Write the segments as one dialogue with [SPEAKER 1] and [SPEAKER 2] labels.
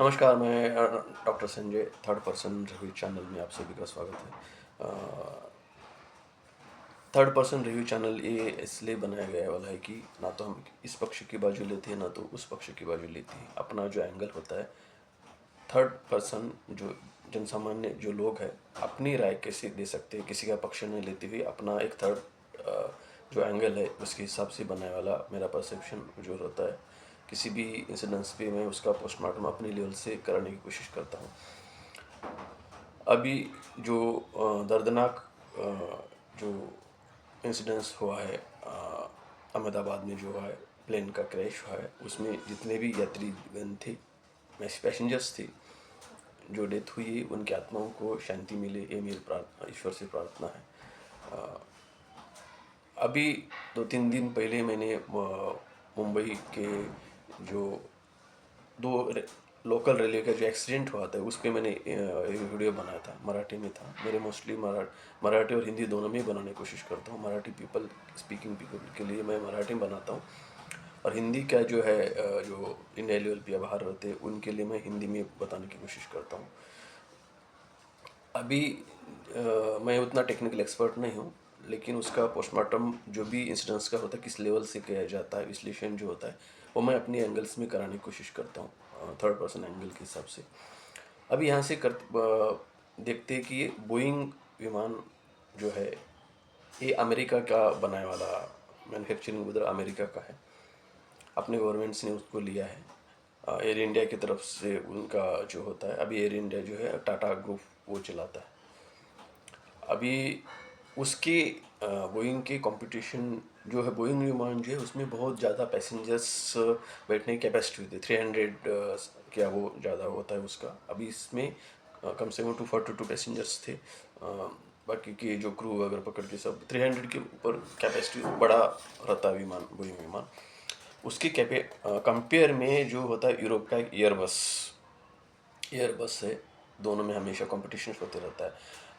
[SPEAKER 1] नमस्कार, मैं doctor Sanjay, third person review channel में आप सभी का स्वागत है। थर्ड पर्सन रिव्यू चैनल ये इसलिए बनाया गया वाला है कि ना तो हम इस पक्ष की बाजू लेते हैं ना तो उस पक्ष की बाजू लेते हैं। अपना जो एंगल होता है, थर्ड पर्सन जो जनसामान्य जो लोग हैं अपनी राय कैसे दे सकते हैं, किसी का पक्ष नहीं लेते हुए अपना एक थर्ड जो एंगल है उसके हिसाब से बनाने वाला मेरा परसेप्शन जो होता है। किसी भी इंसिडेंट्स पे मैं उसका पोस्टमार्टम अपने लेवल से कराने की कोशिश करता हूँ। अभी जो दर्दनाक जो इंसिडेंस हुआ है अहमदाबाद में जो है प्लेन का क्रैश हुआ है, उसमें जितने भी यात्रीगण थे, पैसेंजर्स थे, जो डेथ हुई उनकी आत्माओं को शांति मिले, ये मेरी प्रार्थना, ईश्वर से प्रार्थना है। अभी 2-3 दिन पहले मैंने मुंबई के जो दो लोकल रेलवे का जो एक्सीडेंट हुआ था उस पर मैंने एक वीडियो बनाया था, मराठी में था। मेरे मोस्टली मराठी और हिंदी दोनों में बनाने की कोशिश करता हूँ। मराठी पीपल स्पीकिंग पीपल के लिए मैं मराठी में बनाता हूँ, और हिंदी का जो है जो इंडिया लेवल पे बाहर रहते हैं उनके लिए मैं हिंदी में बताने की कोशिश करता हूँ। अभी मैं उतना टेक्निकल एक्सपर्ट नहीं हूँ, लेकिन उसका पोस्टमार्टम जो भी इंसिडेंट्स का होता है किस लेवल से किया जाता है, विश्लेषण जो होता है वो मैं अपनी एंगल्स में कराने की कोशिश करता हूँ, थर्ड पर्सन एंगल के हिसाब से। अभी यहाँ से देखते हैं कि ये बोइंग विमान जो है ये अमेरिका का बनाने वाला, मैन्युफैक्चरिंग उधर अमेरिका का है। अपने गवर्नमेंट्स ने उसको लिया है। एयर इंडिया की तरफ से उनका जो होता है, अभी एयर इंडिया जो है टाटा ग्रुप वो चलाता है। अभी उसकी बोइंग की कंपटीशन जो है, बोइंग विमान जो है उसमें बहुत ज़्यादा पैसेंजर्स बैठने की कैपेसिटी होती है, 300 क्या वो ज़्यादा होता है उसका। अभी इसमें कम से कम 242 पैसेंजर्स थे। बाकी के जो क्रू अगर पकड़ के सब 300 के ऊपर कैपेसिटी बड़ा रहता है विमान, बोइंग विमान। उसकी कंपेयर में जो होता है यूरोप का एक एयरबस से दोनों में हमेशा कंपटीशन होते रहता है,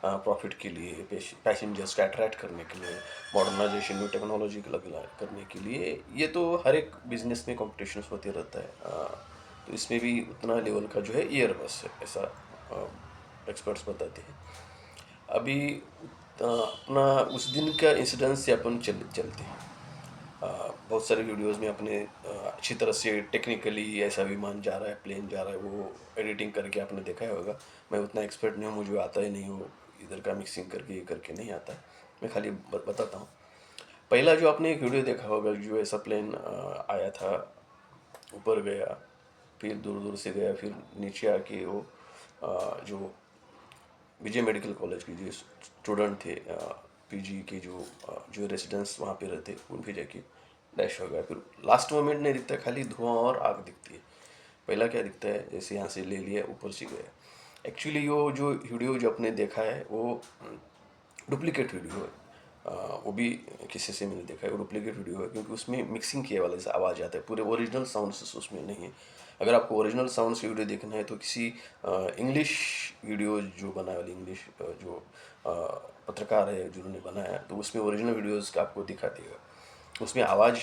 [SPEAKER 1] प्रॉफिट के लिए, पैसेंजर्स को अट्रैक्ट करने के लिए, मॉडर्नाइजेशन न्यू टेक्नोलॉजी को करने के लिए। ये तो हर एक बिजनेस में कंपटीशन होते रहता है। तो इसमें भी उतना लेवल का जो है एयरबस है, ऐसा एक्सपर्ट्स बताते हैं। अभी अपना उस दिन का इंसिडेंस से अपन चलते हैं। बहुत सारे वीडियोस में अपने अच्छी तरह से टेक्निकली ऐसा विमान जा रहा है, प्लेन जा रहा है, वो एडिटिंग करके आपने देखा ही होगा। मैं उतना एक्सपर्ट नहीं हूँ, मुझे आता ही नहीं हो, इधर का मिक्सिंग करके ये करके नहीं आता है। मैं खाली बताता हूँ। पहला जो आपने एक वीडियो देखा होगा, जो ऐसा प्लेन आया था, ऊपर गया, फिर दूर दूर से गया, फिर नीचे आके वो जो विजय मेडिकल कॉलेज के जो स्टूडेंट थे, पीजी के जो रेसिडेंट्स वहाँ पे रहते, उन पे जाके डैश हो गया। फिर लास्ट मोमेंट नहीं दिखता, खाली धुआं और आग दिखती है। पहला क्या दिखता है, जैसे यहाँ से ले लिया, ऊपर से गया। एक्चुअली वो जो वीडियो जो आपने देखा है वो डुप्लीकेट वीडियो है। वो भी किसी से मैंने देखा है, वो डुप्लीकेट वीडियो है, क्योंकि उसमें मिक्सिंग किए वाले से आवाज़ आता है, पूरे ओरिजिनल साउंड्स उसमें नहीं है। अगर आपको ओरिजिनल साउंड्स की वीडियो देखना है तो किसी इंग्लिश वीडियो जो बनाए वाली, इंग्लिश जो पत्रकार है जिन्होंने बनाया है, तो उसमें ओरिजिनल वीडियोज़ का आपको दिखा देगा, उसमें आवाज़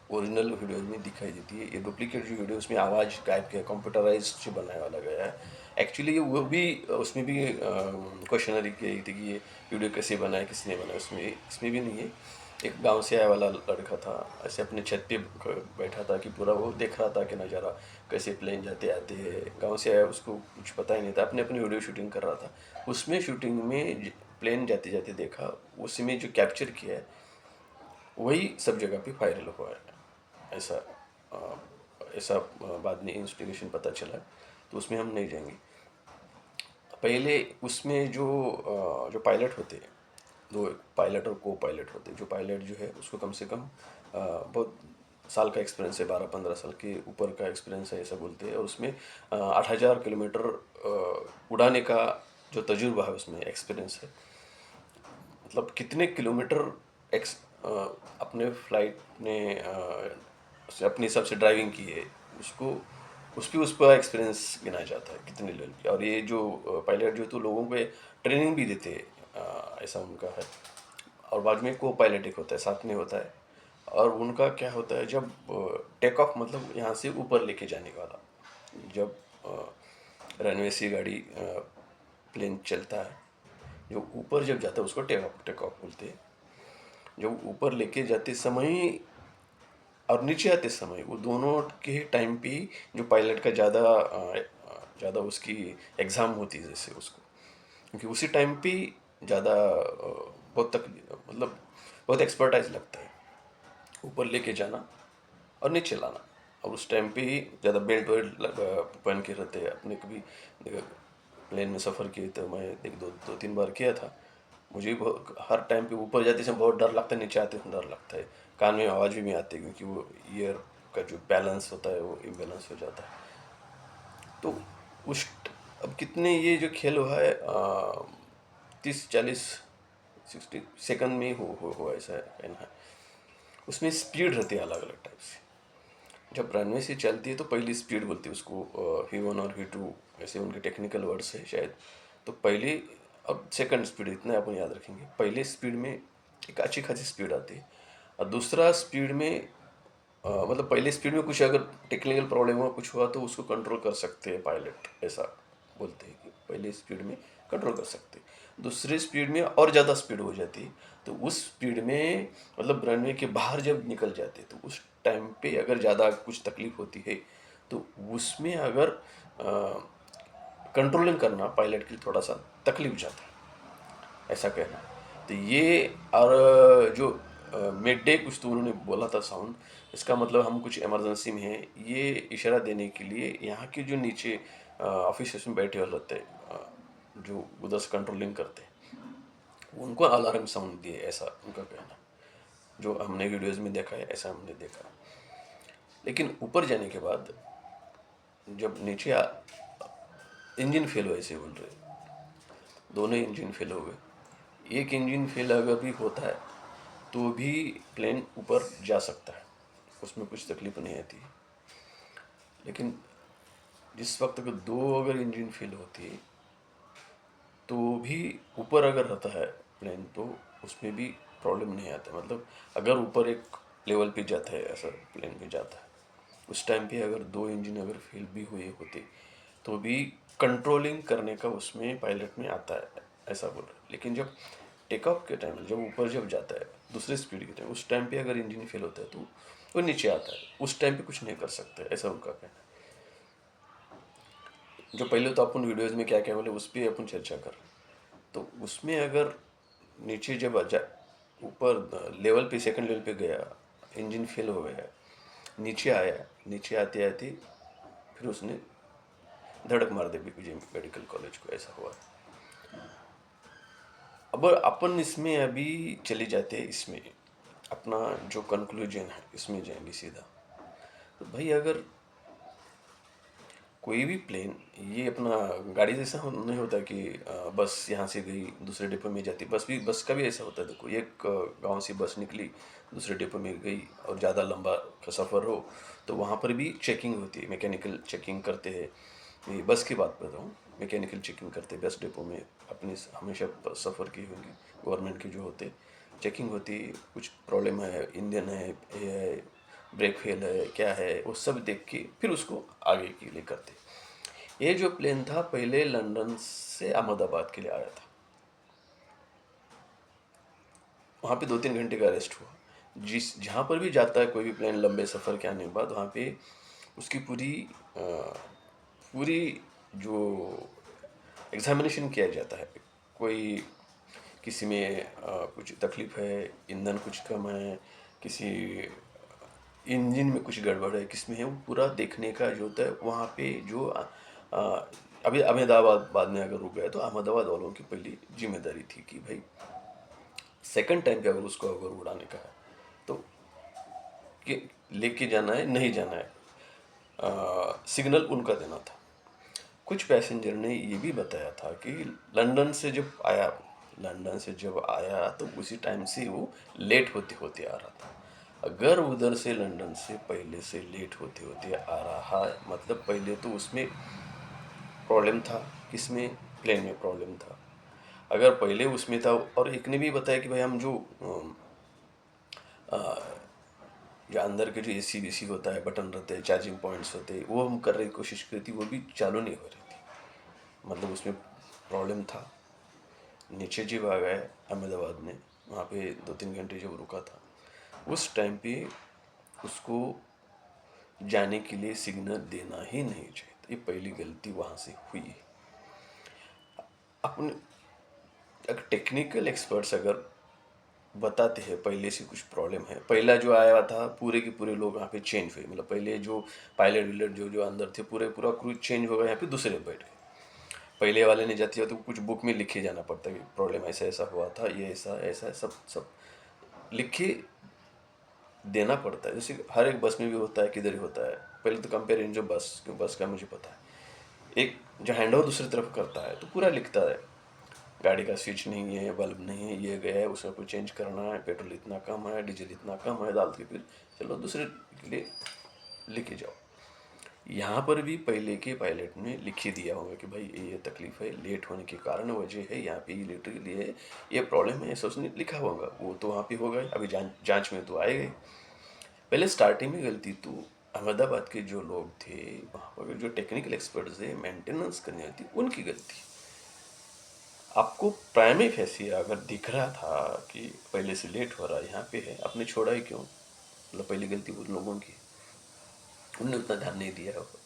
[SPEAKER 1] ओरिजिनल वीडियोज में दिखाई देती है। ये डुप्लीकेट जो वीडियो उसमें आवाज़ गायब किया, कंप्यूटराइज से बनाने वाला गया है। एक्चुअली ये वो भी उसमें भी क्वेश्चनरी की थी कि ये वीडियो कैसे बनाया, किसने बनाया, उसमें इसमें भी नहीं है। एक गांव से आया वाला लड़का था, ऐसे अपने छत पे बैठा था कि पूरा वो देख रहा था कि नज़ारा कैसे प्लेन जाते आते हैं। गांव से आया, उसको कुछ पता ही नहीं था, अपने अपनी वीडियो शूटिंग कर रहा था। उसमें शूटिंग में प्लेन जाते जाते देखा, उसमें जो कैप्चर किया है वही सब जगह पे वायरल हुआ है। ऐसा अ, ऐसा बाद में इन्वेस्टिगेशन पता चला, तो उसमें हम नहीं जाएंगे। पहले उसमें जो पायलट होते हैं, दो पायलट और को पायलट होते हैं। जो पायलट जो है उसको कम से कम बहुत साल का एक्सपीरियंस है, 12-15 साल के ऊपर का एक्सपीरियंस है, ऐसा बोलते हैं। और उसमें 8,000 किलोमीटर उड़ाने का जो तजुर्बा है, उसमें एक्सपीरियंस है। मतलब कितने किलोमीटर अपने फ्लाइट ने से अपने हिसाब से ड्राइविंग की है, उसको उस पर एक्सपीरियंस गिनाया जाता है कितने लेवल की। और ये जो पायलट जो तो लोगों को ट्रेनिंग भी देते हैं, ऐसा उनका है। और बाद में को पायलट एक होता है, साथ में होता है। और उनका क्या होता है, जब टेक ऑफ मतलब यहाँ से ऊपर लेके जाने वाला, जब रनवे से गाड़ी प्लेन चलता है, जो ऊपर जब जाता है उसको टेक ऑफ बोलते हैं। जब ऊपर लेके जाते समय और नीचे आते समय वो दोनों के टाइम पे जो पायलट का ज़्यादा उसकी एग्ज़ाम होती है जैसे उसको, क्योंकि उसी टाइम पे ज़्यादा बहुत तक मतलब बहुत एक्सपर्टाइज लगता है ऊपर लेके जाना और नीचे लाना। और उस टाइम पे ही ज़्यादा बेल्ट वेल्ट पहन के रहते हैं। अपने कभी प्लेन में सफ़र किए तो मैं एक दो तीन बार किया था। मुझे बहुत हर टाइम पे ऊपर जाते समय बहुत डर लगता है, नीचे आते समय डर लगता है। कान में आवाज़ भी नहीं आती क्योंकि वो ईयर का जो बैलेंस होता है वो इम्बैलेंस हो जाता है। तो उस अब कितने ये जो खेल हुआ है 30 40 60 सेकंड में ही हो ऐसा है ना। उसमें स्पीड रहती है अलग अलग टाइप से। जब रनवे से चलती है तो पहली स्पीड बोलती है उसको, V1 और V2 ऐसे उनके टेक्निकल वर्ड्स है शायद। तो पहली अब सेकंड स्पीड इतना अपन याद रखेंगे। पहले स्पीड में एक अच्छी खासी स्पीड आती है और दूसरा स्पीड में मतलब पहले स्पीड में कुछ अगर टेक्निकल प्रॉब्लम हुआ कुछ हुआ तो उसको कंट्रोल कर सकते हैं पायलट, ऐसा बोलते हैं कि पहले स्पीड में कंट्रोल कर सकते हैं। दूसरे स्पीड में और ज़्यादा स्पीड हो जाती है तो उस स्पीड में मतलब रनवे के बाहर जब निकल जाते तो उस टाइम पे अगर ज़्यादा कुछ तकलीफ होती है तो उसमें अगर कंट्रोलिंग करना पायलट के लिए थोड़ा सा तकलीफ जाता है, ऐसा कहना है। तो ये और जो मिड डे कुछ तो उन्होंने बोला था साउंड, इसका मतलब हम कुछ इमरजेंसी में हैं, ये इशारा देने के लिए यहाँ के जो नीचे ऑफिसर्स में बैठे हुए रहते हैं जो उधर से कंट्रोलिंग करते हैं उनको अलार्म साउंड दिए, ऐसा उनका कहना। जो हमने वीडियोस में देखा है ऐसा हमने देखा। लेकिन ऊपर जाने के बाद जब नीचे इंजन फेल हुए ऐसे बोल रहे, दोनों इंजन फेल हो गए। एक इंजन फेल अगर भी होता है तो भी प्लेन ऊपर जा सकता है, उसमें कुछ तकलीफ नहीं आती। लेकिन जिस वक्त अगर दो अगर इंजन फेल होती है तो भी ऊपर अगर रहता है प्लेन तो उसमें भी प्रॉब्लम नहीं आता। मतलब अगर ऊपर एक लेवल पे जाता है ऐसा प्लेन पे जाता है उस टाइम पे अगर दो इंजन अगर फेल भी हुए होते तो भी कंट्रोलिंग करने का उसमें पायलट में आता है, ऐसा बोल रहे हैं। लेकिन जब टेक ऑफ के टाइम जब ऊपर जब जाता है दूसरे स्पीड के टाइम उस टाइम पे अगर इंजन फेल होता है तो वो नीचे आता है, उस टाइम पे कुछ नहीं कर सकते, ऐसा उनका कहना है। जो पहले तो अपन वीडियोज़ में क्या क्या बोले उस पर अपन चर्चा कर। तो उसमें अगर नीचे जब ऊपर लेवल पे सेकंड लेवल पे गया, इंजन फेल हो गया, नीचे आया, नीचे आते आते फिर उसने धड़क मार दी BPJ मेडिकल कॉलेज को, ऐसा हुआ। अब अपन इसमें अभी चले जाते हैं, इसमें अपना जो कंक्लूजन है इसमें जाएंगे सीधा। तो भाई अगर कोई भी प्लेन ये अपना गाड़ी जैसा नहीं होता कि बस यहाँ से गई दूसरे डिपो में जाती, बस का भी ऐसा होता है। देखो एक गांव से बस निकली दूसरे डिपो में गई और ज़्यादा लंबा का सफ़र हो तो वहाँ पर भी चेकिंग होती है, मैकेनिकल चेकिंग करते हैं। ये बस की बात कर रहा हूँ, मैकेनिकल चेकिंग करते हैं बस डिपो में। अपने हमेशा सफ़र की होंगी गवर्नमेंट के जो होते चेकिंग होती, कुछ प्रॉब्लम है, इंजन है, ये है, ब्रेक फेल है, क्या है, वो सब देख के फिर उसको आगे के लिए करते। ये जो प्लेन था पहले लंदन से अहमदाबाद के लिए आया था, वहाँ पे 2 3 घंटे का रेस्ट हुआ। जहाँ पर भी जाता है कोई भी प्लेन लंबे सफ़र के आने के बाद वहाँ पे उसकी पूरी जो एग्जामिनेशन किया जाता है। कोई किसी में कुछ तकलीफ है, ईंधन कुछ कम है, किसी इंजन में कुछ गड़बड़ है, किस में है, वो पूरा देखने का जो होता है वहाँ पे। जो अभी अहमदाबाद बाद में अगर रुक गया तो अहमदाबाद वालों की पहली जिम्मेदारी थी कि भाई सेकंड टाइम पे अगर उसको अगर उड़ाने का है तो कि लेके जाना है नहीं जाना है, सिग्नल उनका देना था। कुछ पैसेंजर ने ये भी बताया था कि लंदन से जब आया तो उसी टाइम से वो लेट होते होते आ रहा था। अगर उधर से लंदन से पहले से लेट होते होते आ रहा है मतलब पहले तो उसमें प्रॉब्लम था, किसमें, प्लेन में प्रॉब्लम था। अगर पहले उसमें था, और एक ने भी बताया कि भाई हम जो जो अंदर के जो एसी बीसी होता है, बटन रहते हैं, चार्जिंग पॉइंट्स होते हैं, वो हम करने की कोशिश की थी, वो भी चालू नहीं हो रही थी। मतलब उसमें प्रॉब्लम था। नीचे जब आ गए अहमदाबाद में, वहाँ पे 2-3 घंटे जब रुका था, उस टाइम पे उसको जाने के लिए सिग्नल देना ही नहीं चाहिए था। ये पहली गलती वहाँ से हुई है। अपने अगर टेक्निकल एक्सपर्ट्स अगर बताते हैं पहले से कुछ प्रॉब्लम है, पहला जो आया था पूरे के पूरे लोग यहाँ पे चेंज हुए, मतलब पहले जो पायलट विलट जो जो अंदर थे पूरा क्रू चेंज हो गया, यहाँ पे दूसरे बैठ गए। पहले वाले ने जाते तो कुछ बुक में लिखे जाना पड़ता है, प्रॉब्लम ऐसा ऐसा हुआ था, ये ऐसा ऐसा सब सब लिख के देना पड़ता है। जैसे हर एक बस में भी होता है, किधर ही होता है। पहले तो कंपेयर जो बस का मुझे पता है, एक जो हैंड ओवर दूसरी तरफ करता है तो पूरा लिखता है, गाड़ी का स्विच नहीं है, बल्ब नहीं है, ये गया है, उसमें कुछ चेंज करना है, पेट्रोल इतना कम है, डीजल इतना कम है, डाल के फिर चलो दूसरे के लिए लेके जाओ। यहाँ पर भी पहले के पायलट ने लिख ही दिया होगा कि भाई ये तकलीफ है, लेट होने के कारण वजह है, यहाँ पे ये लेट के लिए ये प्रॉब्लम है, ऐसा उसने लिखा होगा। वो तो वहाँ पे होगा, अभी जांच में तो आएगा। पहले स्टार्टिंग में गलती तो अहमदाबाद के जो लोग थे, वहाँ पर जो टेक्निकल एक्सपर्ट्स थे, मेंटेनेंस करनी होती, उनकी गलती। आपको प्राइमे फेसिया अगर दिख रहा था कि पहले से लेट हो रहा है, यहाँ पे है, आपने छोड़ा ही क्यों? मतलब पहली गलती उन लोगों की, उनने उतना ध्यान नहीं दिया होगा।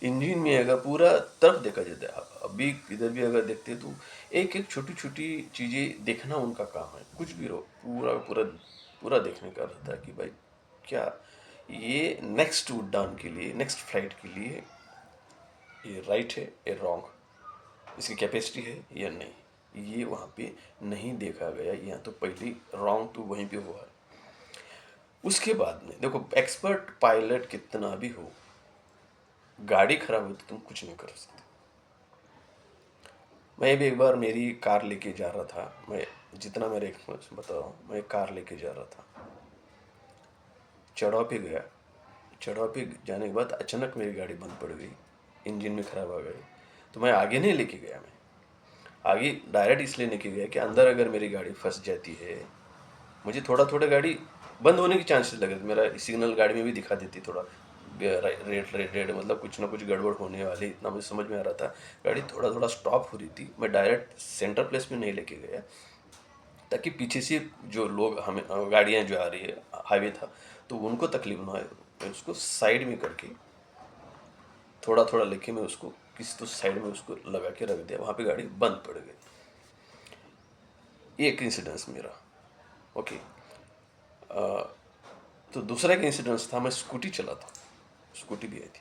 [SPEAKER 1] इंजन में अगर पूरा तरफ देखा जाता है, आप अभी इधर भी अगर देखते तो एक एक छोटी छोटी चीज़ें देखना उनका काम है। कुछ भी रहो, पूरा पूरा पूरा देखने का रहता है कि भाई क्या ये नेक्स्ट उड़ान के लिए, नेक्स्ट फ्लाइट के लिए ये राइट है या रॉन्ग, इसकी कैपेसिटी है या नहीं, ये वहाँ पे नहीं देखा गया। यहाँ तो पहले रॉन्ग तो वहीं पे हुआ है। उसके बाद में देखो, एक्सपर्ट पायलट कितना भी हो, गाड़ी खराब हो तो तुम कुछ नहीं कर सकते। मैं भी एक बार मेरी कार लेके जा रहा था, मैं जितना मेरे एक्सपीरियंस बता रहा हूँ, मैं कार लेके जा रहा था, चढ़ाव पे गया। चढ़ाव पे जाने के बाद अचानक मेरी गाड़ी बंद पड़ गई, इंजन में खराब आ गई। तो मैं आगे नहीं लेके गया, मैं आगे डायरेक्ट इसलिए लेके गया कि अंदर अगर मेरी गाड़ी फंस जाती है, मुझे थोड़ा थोड़ा गाड़ी बंद होने की चांसेस लगे थे। मेरा सिग्नल गाड़ी में भी दिखा देती थोड़ा रेड रेड रेड, मतलब कुछ ना कुछ गड़बड़ होने वाली, इतना मुझे समझ में आ रहा था। गाड़ी थोड़ा थोड़ा स्टॉप हो रही थी, मैं डायरेक्ट सेंटर प्लेस में नहीं लेके गया, ताकि पीछे से जो लोग हमें गाड़ियाँ जो आ रही है, हाईवे था तो उनको तकलीफ ना हो। मैं उसको साइड में करके थोड़ा थोड़ा लेके मैं उसको किसी तो साइड में उसको लगा के रख दिया, वहाँ पे गाड़ी बंद पड़ गई। एक इंसिडेंस मेरा। ओके। तो दूसरा एक इंसिडेंस था, मैं स्कूटी चलाता हूँ, स्कूटी भी आई थी,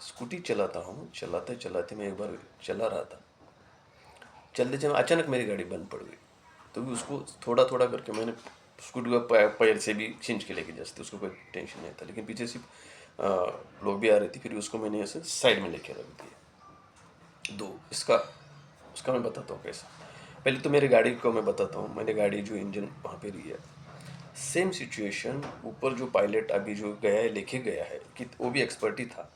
[SPEAKER 1] स्कूटी चलाता हूँ, चलाते चलाते मैं एक बार चला रहा था, चलते चलते अचानक मेरी गाड़ी बंद पड़ गई। तो भी उसको थोड़ा थोड़ा करके मैंने स्कूटी को पैर से भी खींच के लेके जाते, उसको कोई टेंशन नहीं था, लेकिन पीछे से लोग भी आ रहे थे, फिर उसको मैंने ऐसे साइड में लेके रख दिया। दो इसका उसका मैं बताता हूँ कैसा। पहले तो मेरी गाड़ी को मैं बताता हूँ, मैंने गाड़ी जो इंजन वहाँ पे रही है, सेम सिचुएशन। ऊपर जो पायलट अभी जो गया है, लेके गया है, कि वो भी एक्सपर्ट ही था,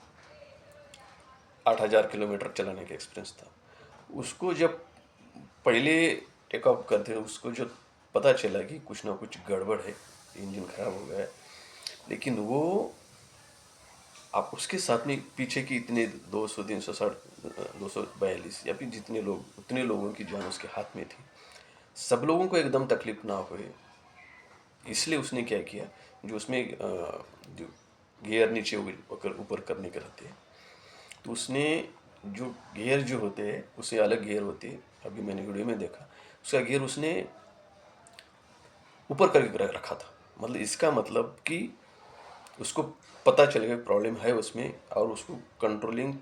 [SPEAKER 1] 8,000 किलोमीटर चलाने का एक्सपीरियंस था उसको। जब पहले टेक ऑफ करते उसको जो पता चला कि कुछ ना कुछ गड़बड़ है, इंजन खराब हो गया है, लेकिन वो आप उसके साथ में पीछे की इतने 200 360 242 या फिर जितने लोग, उतने लोगों की जान उसके हाथ में थी। सब लोगों को एकदम तकलीफ ना होए, इसलिए उसने क्या किया, जो उसमें जो गियर नीचे ऊपर ऊपर करने के रहते हैं, तो उसने जो गियर जो होते हैं उससे अलग गियर होते हैं, अभी मैंने वीडियो में देखा, उसका गियर उसने ऊपर करके रखा था। मतलब इसका मतलब कि उसको पता चल गया प्रॉब्लम है उसमें, और उसको कंट्रोलिंग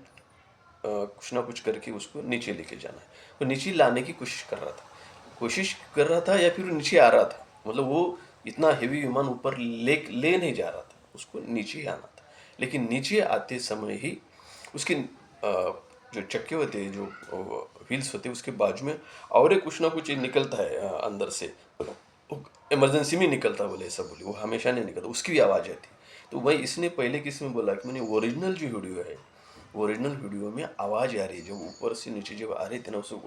[SPEAKER 1] कुछ ना कुछ करके उसको नीचे लेके जाना है। वो नीचे लाने की कोशिश कर रहा था या फिर वो नीचे आ रहा था, मतलब वो इतना हेवी विमान ऊपर ले नहीं जा रहा था, उसको नीचे ही आना था। लेकिन नीचे आते समय ही उसके जो चक्के होते हैं, जो व्हील्स होते हैं, उसके बाजू में और एक कुछ ना कुछ निकलता है अंदर से, इमरजेंसी में निकलता, बोले ऐसा बोले, वो हमेशा नहीं निकलता, उसकी भी आवाज़ आती। तो वही इसने पहले किसी में बोला कि मैंने ओरिजिनल जो वीडियो है, ओरिजिनल वीडियो में आवाज़ आ रही है, जो ऊपर से नीचे जब आ रही थी ना, उसको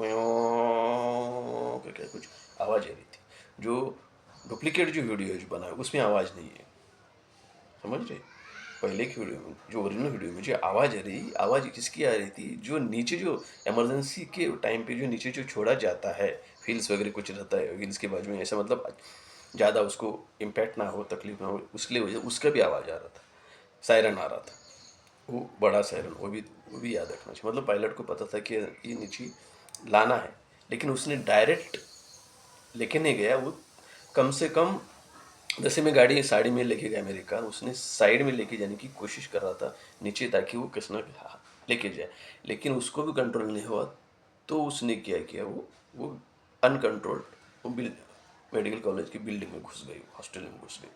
[SPEAKER 1] करके कुछ आवाज़ आ रही थी। जो डुप्लीकेट जो वीडियो जो बना है उसमें आवाज़ नहीं है। समझ रहे? पहले की वीडियो में, जो ओरिजिनल वीडियो में जो आवाज़ आ रही, आवाज़ किसकी आ रही थी, जो नीचे जो इमरजेंसी के टाइम पे जो नीचे जो छोड़ा जाता है, व्हील्स वगैरह कुछ रहता है, व्हील्स के बाजू में ऐसा, मतलब ज़्यादा उसको इम्पैक्ट ना हो, तकलीफ ना हो, उसके लिए वजह उसका भी आवाज़ आ रहा था, सायरन आ रहा था, वो बड़ा सायरन, वो भी याद रखना चाहिए। मतलब पायलट को पता था कि ये नीचे लाना है, लेकिन उसने डायरेक्ट लेके नहीं गया, वो कम से कम, जैसे मैं गाड़ी साइड में लेके गया मेरी कार, उसने साइड में लेके जाने की कोशिश कर रहा था नीचे, ताकि वो किस ना लेके जाए, लेकिन उसको भी कंट्रोल नहीं हुआ। तो उसने क्या किया, वो अनकंट्रोल्ड वो मेडिकल कॉलेज की बिल्डिंग में घुस गई, हॉस्टल में घुस गई।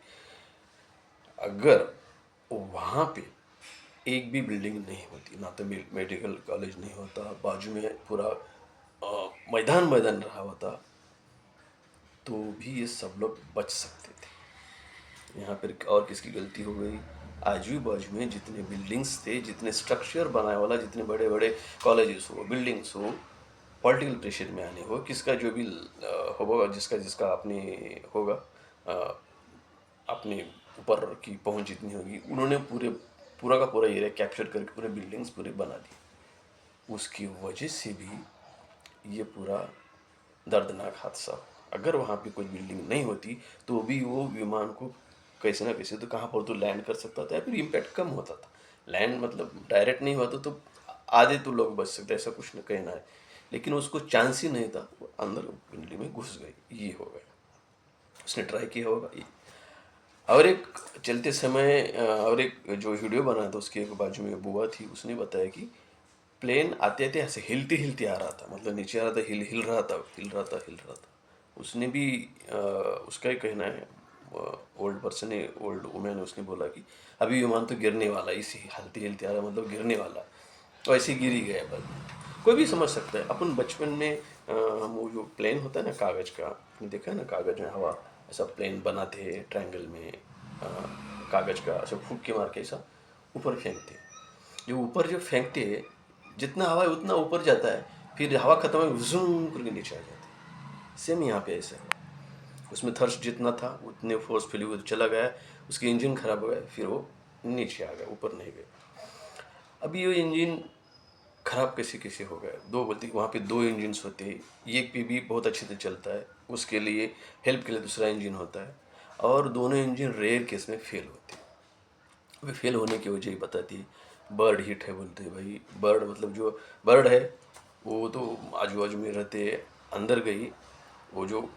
[SPEAKER 1] अगर वहाँ पे एक भी बिल्डिंग नहीं होती ना, तो मेडिकल कॉलेज नहीं होता, बाजू में पूरा मैदान मैदान रहा होता, तो भी ये सब लोग बच सकते थे। यहाँ पर और किसकी गलती हो गई, आजू बाजू में जितने बिल्डिंग्स थे, जितने स्ट्रक्चर बनाए वाला, जितने बड़े बड़े कॉलेजेस हो, बिल्डिंग्स हो, पॉलिटिकल प्रेशर में आने हो, किसका जो भी होगा, जिसका जिसका अपने होगा, अ, अपने ऊपर की पहुंच जितनी होगी, उन्होंने पूरा का पूरा एरिया कैप्चर करके पूरे बिल्डिंग्स पूरे बना दिए। उसकी वजह से भी ये पूरा दर्दनाक हादसा हो। अगर वहाँ पे कोई बिल्डिंग नहीं होती, तो भी वो विमान को कैसे ना कैसे तो कहाँ पर तो लैंड कर सकता था, या फिर इम्पैक्ट कम होता था। लैंड मतलब डायरेक्ट नहीं होता तो आधे तो लोग बच सकते, ऐसा कुछ न कहना है, लेकिन उसको चांस ही नहीं था, वो अंदर बिल्डिंग में घुस गई, ये हो गया। उसने ट्राई किया होगा ये। और एक चलते समय और एक जो वीडियो बना था, उसके एक बाजू में बुआ थी, उसने बताया कि प्लेन आते आते ऐसे हिलते हिलते आ रहा था, मतलब नीचे आ रहा था, हिल हिल रहा था, हिल रहा था, हिल रहा था। उसने भी उसका ही कहना है, ओल्ड पर्सन है, ओल्ड वुमेन है, उसने बोला कि अभी विमान तो गिरने वाला, इसी हिलते हिलते आ रहा, मतलब गिरने वाला, तो ऐसे गिर ही गया। बस कोई भी समझ सकता है। अपन बचपन में हम वो जो प्लेन होता है ना कागज़ का, आपने देखा है ना, कागज़ में हवा ऐसा प्लेन बनाते हैं ट्रायंगल में, कागज़ का ऐसा फूंक के मार के ऐसा ऊपर फेंकते हैं। जो ऊपर जो फेंकते हैं, जितना हवा है उतना ऊपर जाता है, फिर हवा खत्म हो जूम करके नीचे आ जाती है। सेम यहाँ पे ऐसा है, उसमें थर्स्ट जितना था उतने फोर्सफुली वो चला गया, उसकी इंजन खराब हो गया, फिर वो नीचे आ गया, ऊपर नहीं गया। अभी ये इंजन खराब कैसे कैसे हो गया, दो बोलती वहाँ पे दो इंजन्स होते हैं, एक पे भी बहुत अच्छे से चलता है, उसके लिए हेल्प के लिए दूसरा इंजन होता है, और दोनों इंजन रेयर केस में फेल होते हैं। अभी फेल होने की वजह ही बताती है, बर्ड हिट है बोलते हैं। भाई बर्ड मतलब जो बर्ड है वो तो आजू बाजू में रहते, अंदर गई, वो जो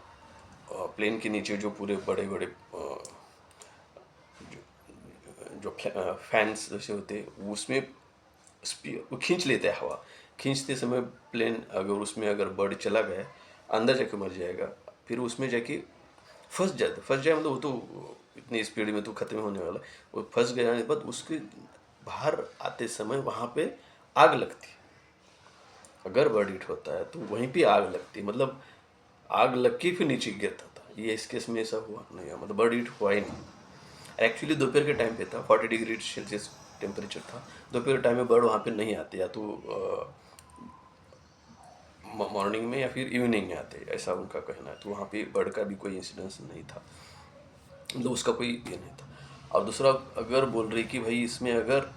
[SPEAKER 1] प्लेन के नीचे जो पूरे बड़े बड़े जो फैंस जैसे होते हैं, उसमें वो खींच लेते हैं हवा, खींचते समय प्लेन अगर उसमें अगर बर्ड चला गया, अंदर जाके मर जाएगा, फिर उसमें जाके फंस जाए, मतलब वो तो इतनी स्पीड में तो खत्म होने वाला, वो फंस गया के बाद उसके बाहर आते समय वहाँ पे आग लगती। अगर बर्ड हिट होता है तो वहीं पे आग लगती, मतलब आग लग के फिर नीचे गिरता था। ये इस केस में ऐसा हुआ नहीं, मतलब बर्ड हिट हुआ ही नहीं। एक्चुअली दोपहर के टाइम पे था, 40 डिग्री सेल्सियस टेम्परेचर था। दोपहर के टाइम में बर्ड वहाँ पे नहीं आते, या तो मॉर्निंग में या फिर इवनिंग में आते, ऐसा उनका कहना है। तो वहाँ पे बर्ड का भी कोई इंसिडेंस नहीं था, मतलब उसका कोई ये नहीं था। और दूसरा अगर बोल रही कि भाई इसमें अगर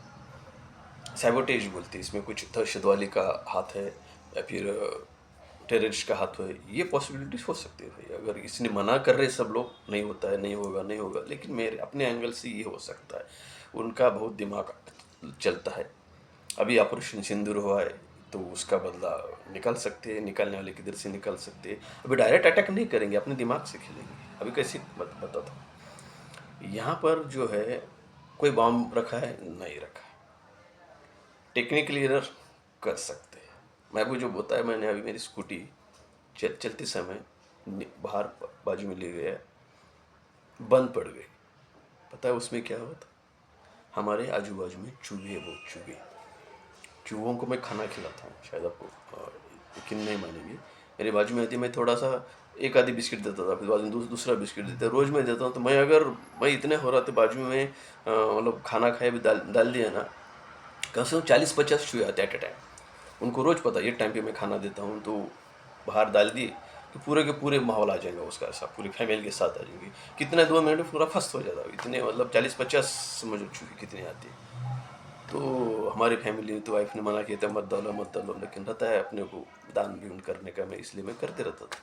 [SPEAKER 1] सैबोटेज बोलते हैं, इसमें कुछ दहशत वाली का हाथ है या फिर टेररिस्ट का हाथ है, ये पॉसिबिलिटीज हो सकती है। भाई अगर इसने मना कर रहे सब लोग, नहीं होता है, नहीं होगा, नहीं होगा, लेकिन मेरे अपने एंगल से ये हो सकता है। उनका बहुत दिमाग चलता है। अभी ऑपरेशन सिंदूर हुआ है, तो उसका बदला निकाल सकते हैं, निकालने वाले किधर से निकाल सकते हैं। अभी डायरेक्ट अटैक नहीं करेंगे, अपने दिमाग से खेलेंगे। अभी कैसे बताता हूँ, यहाँ पर जो है कोई बॉम्ब रखा है, नहीं रखा है, टेक्निकली एरर कर सकते हैं। मैं भी जो होता है, मैंने अभी मेरी स्कूटी चलते समय बाहर बाजू में ले गया, बंद पड़ गई। पता है उसमें क्या हुआ था, हमारे आजू बाजू में चूहे, वो चूहों को मैं खाना खिलाता हूँ, शायद आपको यकीन नहीं मानेंगे। मेरे बाजू में आती है, मैं थोड़ा सा एक आधी बिस्किट देता था, फिर बाद में दूसरा बिस्किट देता, रोज़ मैं देता हूँ। तो मैं इतने हो रहा था बाजू में, मतलब खाना खाए भी डाल दिया ना, कम से कम 40-50 चूहे आते एट ए टाइम। उनको रोज़ पता ये टाइम पे मैं खाना देता हूँ, तो बाहर डाल दिए, कि पूरे के पूरे माहौल आ जाएगा उसका, ऐसा पूरी फैमिली के साथ आ जाएगी। कितने 2 मिनट में पूरा फस्त हो जाता है, इतने मतलब 40-50 समझ चुकी कितनी आती है। तो हमारी फैमिली तो वाइफ ने मना किया था मत डालो मत डालो, लेकिन रहता है अपने को दान भी करने का, मैं इसलिए मैं करते रहता था।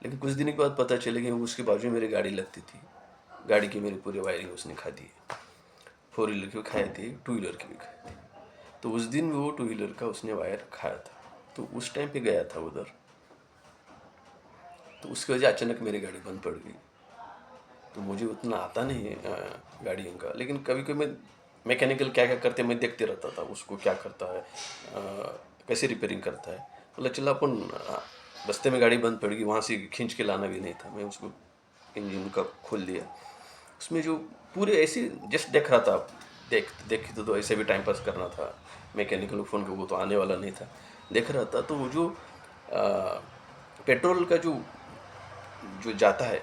[SPEAKER 1] लेकिन कुछ दिन के बाद पता चले कि उसके बाजू में मेरी गाड़ी लगती थी, गाड़ी की मेरी पूरी वायरिंग उसने खा दी है। 4 व्हीलर की भी खाई थी, 2 व्हीलर की भी खाई थी। तो उस दिन वो 2 व्हीलर का उसने वायर खाया था, तो उस टाइम पे गया था उधर, तो उसकी वजह अचानक मेरी गाड़ी बंद पड़ गई। तो मुझे उतना आता नहीं है गाड़ियों का, लेकिन कभी कभी मैं मैकेनिकल क्या क्या करते मैं देखते रहता था उसको क्या करता है, कैसे रिपेयरिंग करता है। मतलब चला अपन रास्ते में गाड़ी बंद पड़ गई, वहाँ से खींच के लाना भी नहीं था, मैं उसको इंजन का खोल दिया। उसमें जो पूरे ऐसे जस्ट देख रहा था, देख देख तो ऐसे भी टाइम पास करना था, मैकेनिकल फ़ोन को वो तो आने वाला नहीं था, देख रहा था। तो वो जो पेट्रोल का जो जो जाता है,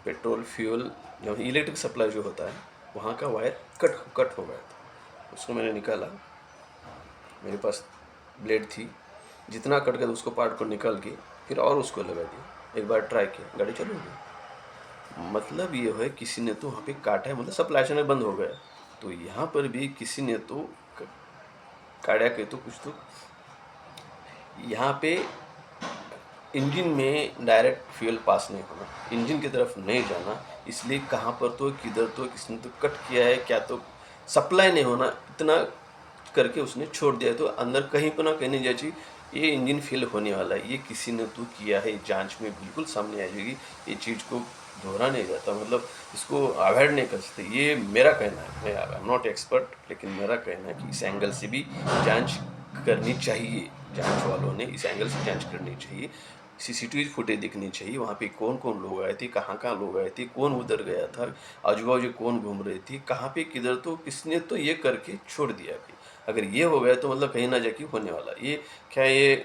[SPEAKER 1] पेट्रोल फ्यूल जो इलेक्ट्रिक सप्लाई जो होता है, वहाँ का वायर कट कट हो गया था। उसको मैंने निकाला, मेरे पास ब्लेड थी, जितना कट गया उसको पार्ट को निकाल के फिर और उसको लगा दिया। एक बार ट्राई किया, गाड़ी चल गई। मतलब ये है किसी ने तो वहाँ पे काटा है, मतलब सप्लाई अचानक बंद हो गया। तो यहाँ पर भी किसी ने तो काटा के तो कुछ तो यहाँ पे इंजन में डायरेक्ट फ्यूल पास नहीं होना, इंजन की तरफ नहीं जाना, इसलिए कहाँ पर तो किधर तो किसने तो कट किया है, क्या तो सप्लाई नहीं होना, इतना करके उसने छोड़ दिया। तो अंदर कहीं पर ना कहीं नहीं जाए ये इंजन फेल होने वाला है, ये किसी ने तो किया है, जांच में बिल्कुल सामने आ जाएगी। ये चीज़ को दोहरा नहीं जाता, मतलब इसको अवॉइड नहीं कर सकते, ये मेरा कहना है। मैं आई एम नॉट एक्सपर्ट, लेकिन मेरा कहना है कि इस एंगल से भी जांच करनी चाहिए, जांच वालों ने इस एंगल से जांच करनी चाहिए। सीसीटीवी फुटेज दिखनी चाहिए, वहाँ पे कौन कौन लोग आए थे, कहाँ कहाँ लोग आए थे, कौन उधर गया था, आजू बाजू कौन घूम रहे थे, कहाँ पे किधर, तो किसने तो ये करके छोड़ दिया कि अगर ये हो गया तो मतलब कहीं ना जाके होने वाला। ये क्या ये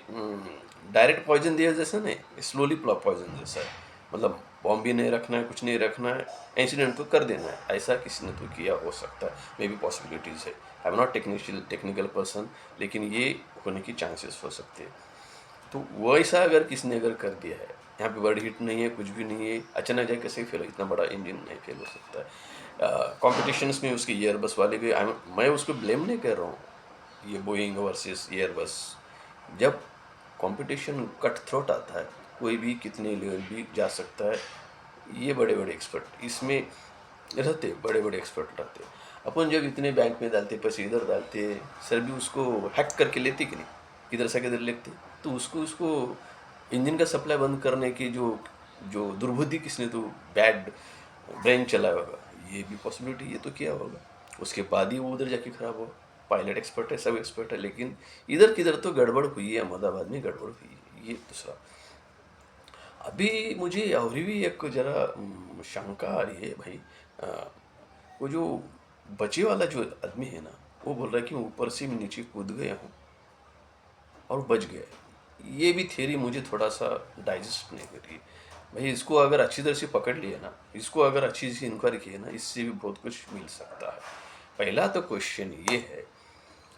[SPEAKER 1] डायरेक्ट पॉइजन दिया जैसा नहीं, स्लोली पॉइजन जैसा है। मतलब बॉम्ब भी नहीं रखना है, कुछ नहीं रखना है, इंसिडेंट तो कर देना है, ऐसा किसी ने तो किया हो सकता है, मे बी पॉसिबिलिटीज़ है। I am not technical person, लेकिन ये होने की चांसेस हो सकते हैं। तो वैसा अगर किसी ने अगर कर दिया है, यहाँ पे बर्ड हिट नहीं है, कुछ भी नहीं है, अचानक जाए कैसे फेल हो, इतना बड़ा इंजन नहीं फेल हो सकता है। कॉम्पिटिशन्स में उसके एयरबस वाले भी, मैं उसको ब्लेम नहीं कर रहा हूँ, ये बोइंग वर्सेस एयरबस। जब कंपटीशन कट थ्रोट आता है, कोई भी कितने लेवल भी जा सकता है। ये बड़े बड़े एक्सपर्ट इसमें रहते, बड़े बड़े एक्सपर्ट रहते। अपन जब इतने बैंक में डालते पैसे, इधर डालते, सर भी उसको हैक करके लेते कि नहीं, किधर से किधर लेते, तो उसको उसको इंजन का सप्लाई बंद करने की जो जो दुर्बुद्धि किसने तो बैड ब्रेन चलाया होगा, ये भी पॉसिबिलिटी, ये तो किया होगा। उसके बाद ही वो उधर जाके खराब हो। पायलट एक्सपर्ट है, सब एक्सपर्ट है, लेकिन इधर किधर तो गड़बड़ हुई है, अहमदाबाद में गड़बड़ हुई है। ये दूसरा, अभी मुझे और भी एक जरा शंका आ रही है भाई। अ, वो जो बचे वाला जो आदमी है ना, वो बोल रहा है कि मैं ऊपर से नीचे कूद गया हूँ और बच गया। ये भी थियरी मुझे थोड़ा सा डाइजेस्ट नहीं कर रही है भाई। इसको अगर अच्छी तरह से पकड़ लिया ना, इसको अगर अच्छी से इंक्वायरी किए ना, इससे भी बहुत कुछ मिल सकता है। पहला तो क्वेश्चन ये है,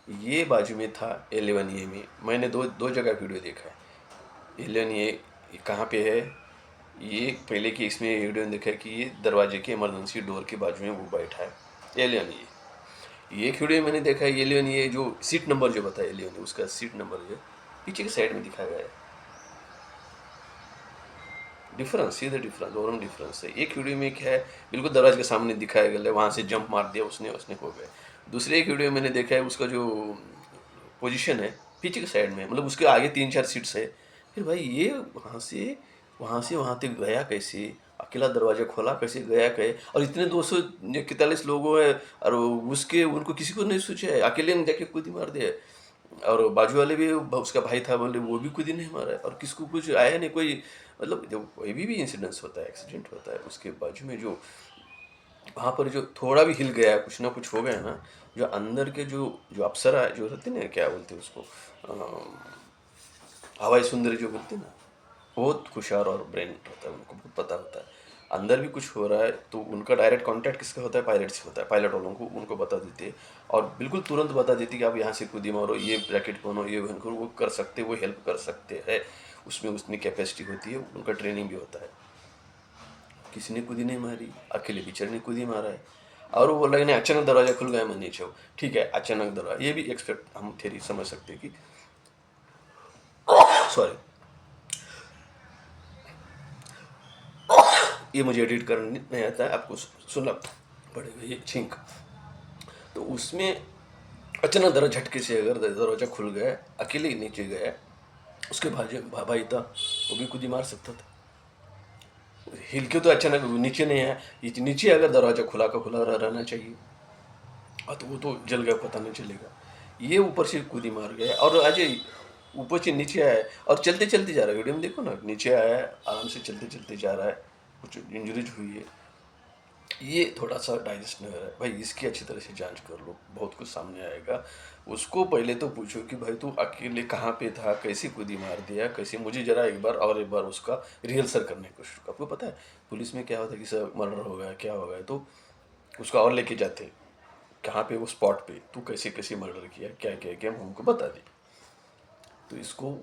[SPEAKER 1] ये बाजू में था 11A में, मैंने दो दो जगह वीडियो देखा है। 11A कहाँ पे है, ये पहले की इसमें वीडियो में देखा है कि ये दरवाजे के इमरजेंसी डोर के बाजू में वो बैठा है 11A। ये एक वीडियो मैंने देखा है 11A जो सीट नंबर जो बताया 11A, उसका सीट नंबर जो पीछे की साइड में दिखाया गया है। डिफरेंस, सीधे डिफरेंस, और डिफरेंस है। एक वीडियो में क्या है, बिल्कुल दरवाजे के सामने दिखाया गया है, वहाँ से जंप मार दिया उसने, उसने हो गए। दूसरे एक वीडियो मैंने देखा है, उसका जो पोजीशन है पीछे के साइड में, मतलब उसके आगे 3-4 सीट्स है। फिर भाई ये वहाँ से वहाँ तक गया कैसे, अकेला दरवाजा खोला कैसे, गया कैसे, और इतने 241 लोग हैं, और उसके उनको किसी को नहीं सोचा है, अकेले ने जाके कूदी मार दिया। और बाजू वाले भी उसका भाई था बोले, वो भी खुद ही नहीं मारा है, और किसको कुछ आया नहीं कोई। मतलब जब कोई भी इंसिडेंस होता है, एक्सीडेंट होता है, उसके बाजू में जो वहाँ पर जो थोड़ा भी हिल गया, कुछ ना कुछ हो गया ना, जो अंदर के जो जो अप्सरा जो रहते ना, क्या बोलते हैं उसको, हवाई सुंदरी जो बोलते हैं ना, बहुत खुशार और ब्रेन होता है, उनको बहुत पता होता है अंदर भी कुछ हो रहा है। तो उनका डायरेक्ट कांटेक्ट किसका होता है, पायलट से होता है। पायलट वालों को उनको बता देते हैं, और बिल्कुल तुरंत बता देती कि आप यहाँ से कूदी मारो, ये ब्रैकेट पहनो, ये पहन करो, वो कर सकते, वो हेल्प कर सकते हैं। उसमें उतनी कैपेसिटी होती है, उनका ट्रेनिंग भी होता है। किसी ने कुदी नहीं मारी, अकेले टीचर ने कुदी मारा है, और वो बोल रहा है नहीं अचानक दरवाजा खुल गया मैं नीचे हूँ। ठीक है, अचानक दरवाजा, ये भी एक्सपेक्ट हम थेरी समझ सकते हैं कि सॉरी, ये मुझे एडिट करने नहीं आता है, आपको सुनना पड़ेगा ये छींक। तो उसमें अचानक दरवाजा झटके से अगर दरवाजा खुल गया, अकेले ही नीचे गया, उसके भाई था, वो भी खुद ही मार सकता था। हिल के तो अचानक नीचे नहीं है, ये नीचे अगर दरवाजा खुला का खुला रहना चाहिए, और तो वो तो जल गया, पता नहीं चलेगा। ये ऊपर से कूदी मार गया, और आज ऊपर से नीचे आया और चलते चलते जा रहा है। वीडियो में देखो ना, नीचे आया है, आराम से चलते चलते जा रहा है, कुछ इंजरीज हुई है। ये थोड़ा सा डाइजेस्ट नहीं हो रहा है भाई, इसकी अच्छी तरह से जांच कर लो, बहुत कुछ सामने आएगा। उसको पहले तो पूछो कि भाई तू अकेले कहाँ पे था, कैसे कूदी मार दिया, कैसे, मुझे जरा एक बार और एक बार उसका रिहर्सल करने की कोशिश। आपको पता है पुलिस में क्या होता है कि सर मर्डर हो गया, क्या हो गया, तो उसको और लेके जाते कहाँ पे, वो स्पॉट पे तू कैसे कैसे मर्डर किया, क्या क्या क्या, हमको बता दी। तो इसको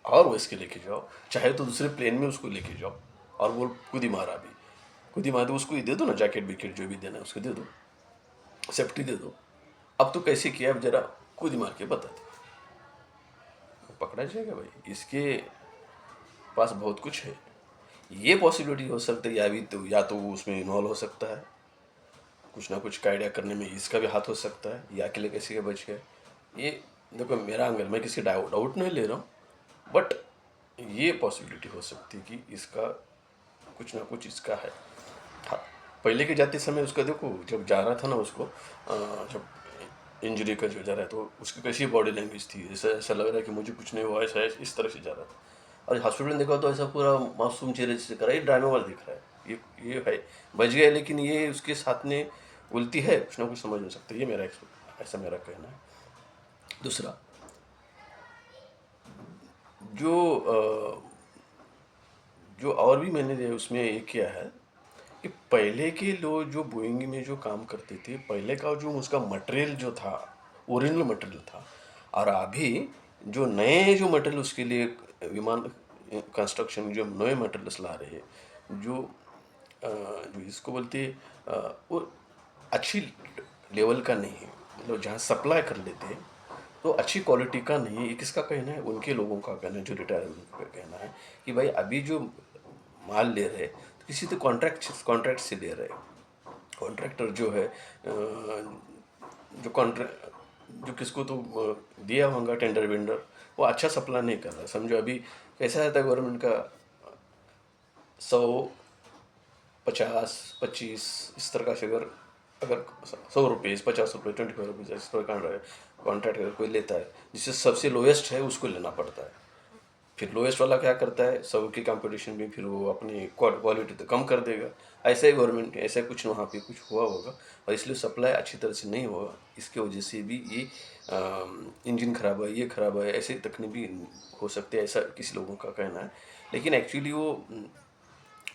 [SPEAKER 1] और वो इसके लेके जाओ, चाहे तो दूसरे प्लेन में उसको लेके जाओ, और वो खुद ही मारा भी, खुद ही मार दो, उसको ही दे दो ना, जैकेट विकेट जो भी देना है उसको दे दो, सेफ्टी दे दो। अब तो कैसे किया, अब जरा खुद ही मार के बता दो, पकड़ा जाएगा भाई। इसके पास बहुत कुछ है। ये पॉसिबिलिटी हो सकती है, या तो वो उसमें इन्वॉल्व हो सकता है, कुछ ना कुछ आइडिया करने में इसका भी हाथ हो सकता है, या अकेले कैसे के बच गए। ये देखो मेरा एंगल, मैं किसी डाउट नहीं ले रहा हूँ, बट ये पॉसिबिलिटी हो सकती है कि इसका कुछ ना कुछ इसका है। हाँ, पहले के जाते समय उसका देखो, जब जा रहा था ना उसको, जब इंजरी का जो जा रहा है, तो उसकी कैसी बॉडी लैंग्वेज थी, ऐसा ऐसा लग रहा है कि मुझे कुछ नहीं हुआ, ऐसा इस तरह से जा रहा था। और हॉस्पिटल में देखा तो ऐसा पूरा मासूम चेहरे से करा, ये ड्रामे वाला दिख रहा है, ये है बच गया, लेकिन ये उसके साथ में उल्टी है, कुछ ना कुछ समझ नहीं सकते। ये मेरा ऐसा मेरा कहना है। दूसरा जो जो और भी मैंने उसमें ये किया है कि पहले के लोग जो बोइंग में जो काम करते थे, पहले का जो उसका मटेरियल जो था, ओरिजिनल मटेरियल था, और अभी जो नए जो मटेरियल उसके लिए विमान कंस्ट्रक्शन जो नए मटेरियल्स ला रहे हैं, जो इसको बोलते वो अच्छी लेवल का नहीं है, मतलब जहाँ सप्लाई कर लेते हैं तो अच्छी क्वालिटी का नहीं है। ये किसका कहना है, उनके लोगों का कहना है, जो रिटायर का कहना है कि भाई अभी जो माल ले रहे तो किसी तो कॉन्ट्रैक्ट से ले रहे। कॉन्ट्रैक्टर जो है जो कॉन्ट्रैक्ट जो किसको तो दिया होगा टेंडर वेंडर, वो अच्छा सप्लाई नहीं कर रहा। समझो अभी कैसा रहता है गवर्नमेंट का, 100, 50, 25 इस तरह का अगर अगर 100 रुपये, 50 रुपये, 25 रुपीज़ इस तरह का कॉन्ट्रैक्ट अगर कोई लेता है, जिससे सबसे लोएस्ट है उसको लेना पड़ता है। फिर लोएस्ट वाला क्या करता है, सबके कंपटीशन में फिर वो अपनी क्वालिटी तो कम कर देगा। ऐसा ही गवर्नमेंट ऐसा कुछ वहाँ पे कुछ हुआ होगा, और इसलिए सप्लाई अच्छी तरह से नहीं होगा। इसके वजह से भी ये इंजन खराब है, ये खराब है, ऐसे तकनीक भी हो सकते हैं, ऐसा किसी लोगों का कहना है। लेकिन एक्चुअली वो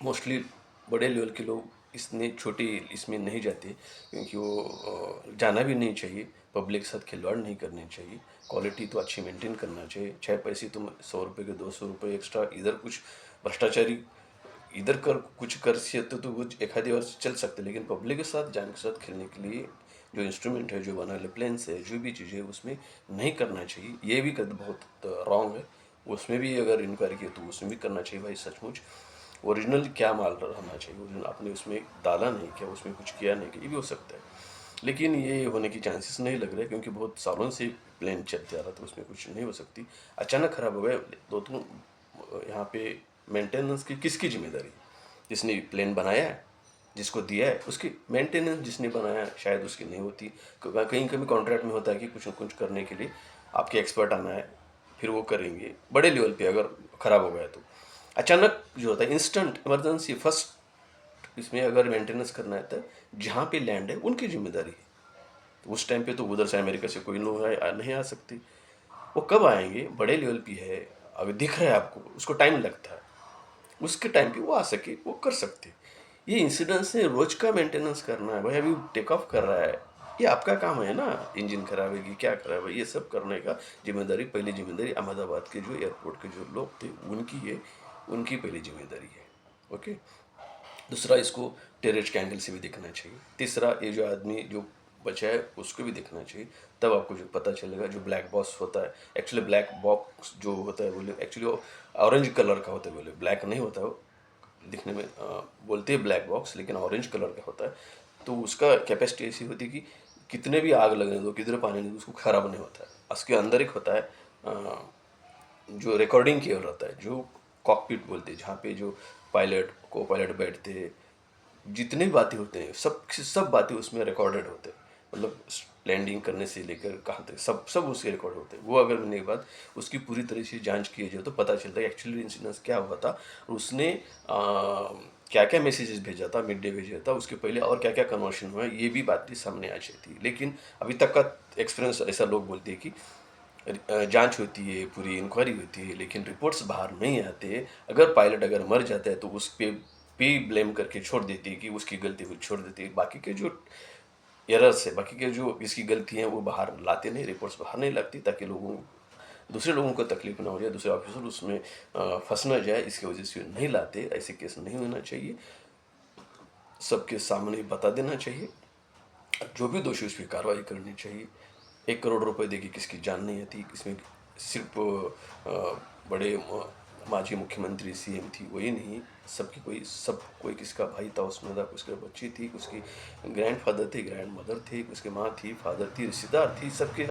[SPEAKER 1] मोस्टली बड़े लेवल के लोग इतने छोटे इसमें नहीं जाते, क्योंकि वो जाना भी नहीं चाहिए, पब्लिक के साथ खिलवाड़ नहीं करनी चाहिए। क्वालिटी तो अच्छी मेंटेन करना चाहिए। 6 पैसे तुम 100 रुपये के 200 रुपये एक्स्ट्रा इधर कुछ भ्रष्टाचारी इधर कर कुछ कर सकते तो कुछ एक आधी और चल सकते, लेकिन पब्लिक के साथ जान के साथ खेलने के लिए जो इंस्ट्रूमेंट है, जो बना है प्लेन्स है, जो भी चीज़ें उसमें नहीं करना चाहिए। ये भी कर बहुत रॉन्ग है। उसमें भी अगर इंक्वायरी की तो उसमें भी करना चाहिए भाई, सचमुच ओरिजिनल क्या माल रहना चाहिए, ओरिजिनल आपने उसमें डाला नहीं क्या, उसमें कुछ किया नहीं क्या, ये भी हो सकता है। लेकिन ये होने की चांसेस नहीं लग रहे, क्योंकि बहुत सालों से प्लेन चलते आ रहा था, उसमें कुछ नहीं हो सकती। अचानक खराब हो गया तो यहाँ पे मेंटेनेंस की किसकी जिम्मेदारी, जिसने प्लेन बनाया है, जिसको दिया है उसकी मेंटेनेंस जिसने बनाया शायद उसकी नहीं होती। कहीं कभी कॉन्ट्रैक्ट में होता है कि कुछ न कुछ करने के लिए आपके एक्सपर्ट आना है, फिर वो करेंगे बड़े लेवल पे। अगर ख़राब हो गया तो अचानक जो होता है इंस्टेंट इमरजेंसी फर्स्ट, इसमें अगर मेंटेनेंस करना है तो जहाँ पे लैंड है उनकी जिम्मेदारी है। तो उस टाइम पे तो उधर से अमेरिका से कोई लोग नहीं आ सकते। वो कब आएंगे, बड़े लेवल पे है, अगर दिख रहा है आपको, उसको टाइम लगता है, उसके टाइम पे वो आ सके, वो कर सकते। ये इंसिडेंस है, रोज का मेंटेनेंस करना है भाई। अभी टेक ऑफ कर रहा है, ये आपका काम है ना, इंजन खराब है कि क्या खराब है, ये सब करने का ज़िम्मेदारी, पहली ज़िम्मेदारी अहमदाबाद के जो एयरपोर्ट के जो लोग थे, उनकी है, उनकी पहली ज़िम्मेदारी है। ओके? दूसरा, इसको टेररिस्ट के एंगल से भी देखना चाहिए। तीसरा, ये जो आदमी जो बचा है उसको भी देखना चाहिए। तब आपको जो पता चलेगा जो ब्लैक बॉक्स होता है, एक्चुअली ब्लैक बॉक्स जो होता है बोले एक्चुअली वो ऑरेंज कलर का होता है, बोले ब्लैक नहीं होता है वो। दिखने में बोलते हैं ब्लैक बॉक्स, लेकिन ऑरेंज कलर का होता है। तो उसका कैपेसिटी ऐसी होती है कि कितने भी आग लगने दो, किधर पानी दो, उसको खराब नहीं होता है। उसके अंदर एक होता है जो रिकॉर्डिंग किया रहता है, जो कॉकपिट बोलते हैं, जहाँ पे जो पायलट को पायलट बैठते हैं, जितने भी बातें होते हैं सब सब बातें उसमें रिकॉर्डेड होते हैं। मतलब लैंडिंग करने से लेकर कहाँ तक सब सब उसके रिकॉर्ड होते हैं। वो अगर मिलने के बाद उसकी पूरी तरह से जांच की जाए तो पता चलता है एक्चुअली इंसिडेंस क्या हुआ था, और उसने क्या क्या मैसेजेस भेजा था, मिड डे भेजा था, उसके पहले और क्या क्या कन्वर्शन हुआ है, ये भी बातें सामने आ जाती है। लेकिन अभी तक का एक्सपीरियंस ऐसा लोग बोलते हैं कि जांच होती है, पूरी इंक्वायरी होती है, लेकिन रिपोर्ट्स बाहर नहीं आते। अगर पायलट अगर मर जाता है तो उस पे ब्लेम करके छोड़ देती है कि उसकी गलती हुई, छोड़ देती है। बाकी के जो एरर्स है, बाकी के जो इसकी गलती है वो बाहर लाते नहीं, रिपोर्ट्स बाहर नहीं लाती, ताकि दूसरे लोगों को तकलीफ ना हो जाए, दूसरे ऑफिसर उसमें फंस ना जाए, इसकी वजह से नहीं लाते। ऐसे केस नहीं होना चाहिए, सबके सामने बता देना चाहिए। जो भी दोषी उस पर कार्रवाई करनी चाहिए। 1 करोड़ रुपए देके किसकी जान नहीं आती, इसमें सिर्फ बड़े माजी मुख्यमंत्री सीएम थी वही नहीं, सबकी कोई सब कोई किसका भाई था उसमें था, उसके बच्ची थी, उसकी ग्रैंडफादर थे, ग्रैंड मदर थी, उसकी माँ थी, फादर थी, रिश्तेदार थी, सबके